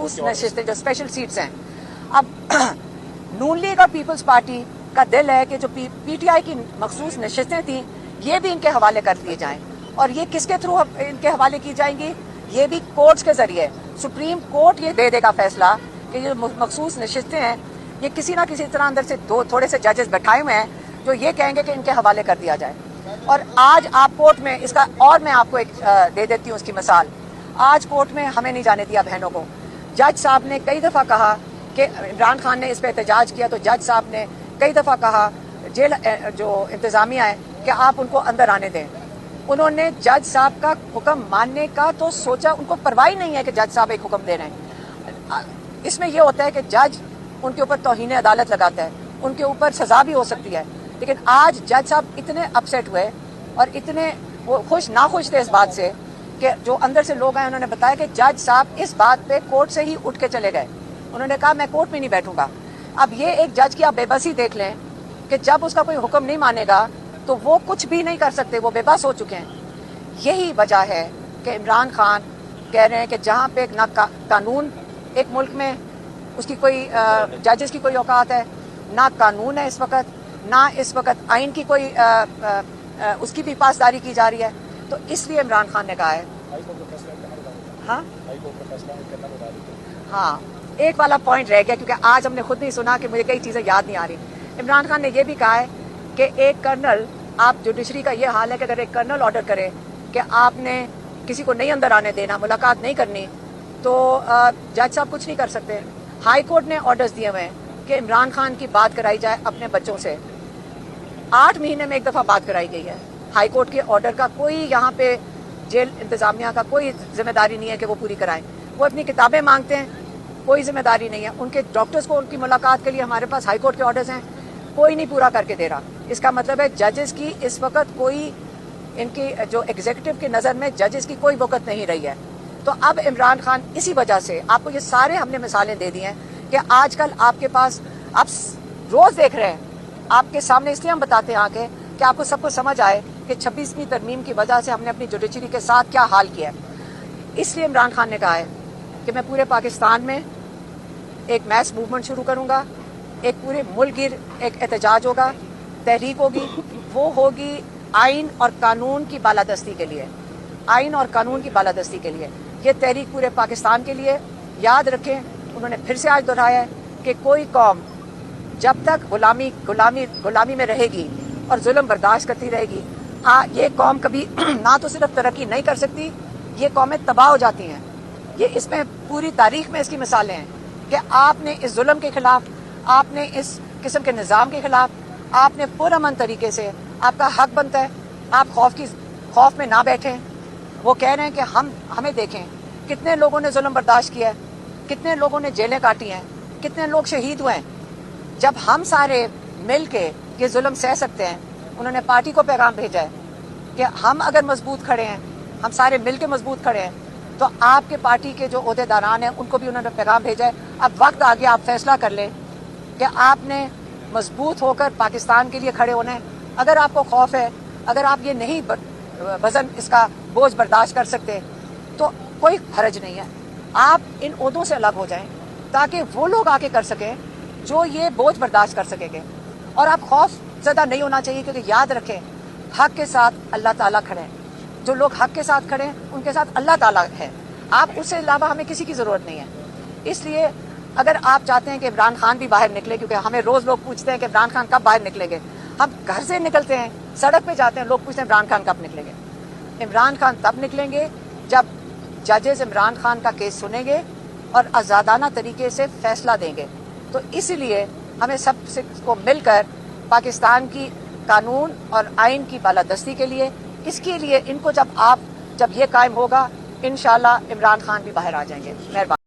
मखसूस नशिस्तें जो special seats हैं, अब नून लीग और पीपल्स पार्टी का दिल है कि जो पीटीआई की मखसूस नशिस्तें थी ये भी इनके हवाले कर दिए जाएं, और ये किसके थ्रू इनके हवाले की जाएंगी, ये भी कोर्ट्स के जरिए। सुप्रीम कोर्ट ये दे देगा फैसला कि जो मखसूस नशिस्तें हैं ये किसी ना किसी तरह अंदर से थोड़े से जजेस बैठाए हुए हैं जो ये कहेंगे कि इनके हवाले कर दिया जाए। और आज आप कोर्ट में इसका, और मैं आपको एक दे देती हूँ उसकी मिसाल। आज कोर्ट में हमें नहीं जाने दिया बहनों को। जज साहब ने कई दफ़ा कहा कि इमरान खान ने इस पर एहतजाज किया, तो जज साहब ने कई दफ़ा कहा जेल जो इंतज़ामिया है कि आप उनको अंदर आने दें। उन्होंने जज साहब का हुक्म मानने का तो सोचा, उनको परवाह नहीं है कि जज साहब एक हुक्म दे रहे हैं। इसमें यह होता है कि जज उनके ऊपर तौहीन अदालत लगाता है, उनके ऊपर सजा भी हो सकती है। लेकिन आज जज साहब इतने अपसेट हुए और इतने वो नाखुश थे इस बात से कि जो अंदर से लोग आए उन्होंने बताया कि जज साहब इस बात पे कोर्ट से ही उठ के चले गए। उन्होंने कहा मैं कोर्ट में नहीं बैठूंगा। अब ये एक जज की आप बेबसी देख लें कि जब उसका कोई हुक्म नहीं मानेगा तो वो कुछ भी नहीं कर सकते, वो बेबस हो चुके हैं। यही वजह है कि इमरान खान कह रहे हैं कि जहाँ पे ना कानून एक मुल्क में उसकी कोई जजेस की कोई औकात है, ना कानून है इस वक्त, ना इस वक्त आइन की कोई उसकी भी पासदारी की जा रही है, तो इसलिए इमरान खान ने कहा है। हाँ, एक वाला पॉइंट रह गया क्योंकि आज हमने खुद नहीं सुना कि मुझे कई चीज़ें याद नहीं आ रही। इमरान खान ने यह भी कहा है कि एक कर्नल, आप जुडिशरी का ये हाल है कि अगर एक कर्नल ऑर्डर करे कि आपने किसी को नहीं अंदर आने देना, मुलाकात नहीं करनी, तो जज साहब कुछ नहीं कर सकते। हाई कोर्ट ने ऑर्डर्स दिए हुए हैं कि इमरान खान की बात कराई जाए अपने बच्चों से। 8 महीने में एक दफ़ा बात कराई गई है। हाई कोर्ट के ऑर्डर का कोई यहाँ पे जेल इंतज़ामिया का कोई जिम्मेदारी नहीं है कि वो पूरी कराएं। वो अपनी किताबें मांगते हैं, कोई जिम्मेदारी नहीं है। उनके डॉक्टर्स को उनकी मुलाकात के लिए हमारे पास हाई कोर्ट के ऑर्डर्स हैं, कोई नहीं पूरा करके दे रहा। इसका मतलब है जजेस की इस वक्त कोई, इनकी जो एग्जीक्यूटिव की नज़र में जजेस की कोई वक़्त नहीं रही है। तो अब इमरान खान इसी वजह से, आपको ये सारे हमने मिसालें दे दी हैं कि आजकल आपके पास, आप रोज़ देख रहे हैं, आपके सामने इसलिए हम बताते हैं आके कि आपको सबको समझ आए कि 26वीं तरमीम की वजह से हमने अपनी जुडिशरी के साथ क्या हाल किया है। इसलिए इमरान खान ने कहा है कि मैं पूरे पाकिस्तान में एक मैस मूवमेंट शुरू करूँगा, एक पूरे मुल्क गिर एक एहतजाज होगा, तहरीक होगी। वो होगी आइन और कानून की बालादस्ती के लिए, आइन और कानून की बालादस्ती के लिए। ये तहरीक पूरे पाकिस्तान के लिए। याद रखें, उन्होंने फिर से आज दोहराया है कि कोई कौम जब तक गुलामी में रहेगी और जुल्म बर्दाश्त करती रहेगी, ये कौम कभी ना तो सिर्फ तरक्की नहीं कर सकती, ये कौमें तबाह हो जाती हैं। ये इसमें पूरी तारीख में इसकी मिसालें हैं कि आपने इस जुल्म के खिलाफ, आपने इस किस्म के निज़ाम के खिलाफ, आपने पुरअमन तरीके से, आपका हक बनता है, आप खौफ में ना बैठें। वो कह रहे हैं कि हमें देखें कितने लोगों ने जुल्म बर्दाश्त किया है, कितने लोगों ने जेलें काटी हैं, कितने लोग शहीद हुए हैं। जब हम सारे मिल के ये जुल्म सह सकते हैं, उन्होंने पार्टी को पैगाम भेजा है कि हम अगर मजबूत खड़े हैं, हम सारे मिल के मजबूत खड़े हैं, तो आपके पार्टी के जो ओहदेदारान हैं उनको भी उन्होंने पैगाम भेजा है। अब वक्त आ गया, आप फैसला कर लें कि आपने मजबूत होकर पाकिस्तान के लिए खड़े होना है। अगर आपको खौफ है, अगर आप ये नहीं वजन इसका बोझ बर्दाश्त कर सकते, तो कोई हर्ज नहीं है, आप इन ओहदों से अलग हो जाएं ताकि वो लोग आके कर सकें जो ये बोझ बर्दाश्त कर सकेंगे। और आप खौफ ज़्यादा नहीं होना चाहिए, क्योंकि याद रखें हक के साथ अल्लाह ताला खड़े हैं। जो लोग हक के साथ खड़े हैं उनके साथ अल्लाह ताला है। आप उससे अलावा हमें किसी की ज़रूरत नहीं है। इसलिए अगर आप चाहते हैं कि इमरान खान भी बाहर निकले, क्योंकि हमें रोज़ लोग पूछते हैं कि इमरान खान कब बाहर निकलेंगे, हम घर से निकलते हैं, सड़क पे जाते हैं, लोग पूछते हैं इमरान खान कब निकलेंगे। इमरान खान तब निकलेंगे जब जजेस इमरान खान का केस सुनेंगे और आज़ादाना तरीके से फैसला देंगे। तो इसलिए हमें सब को मिलकर पाकिस्तान की कानून और आइन की बालादस्ती के लिए, इसके लिए इनको जब ये कायम होगा, इंशाल्लाह इमरान खान भी बाहर आ जाएंगे। मेहरबानी।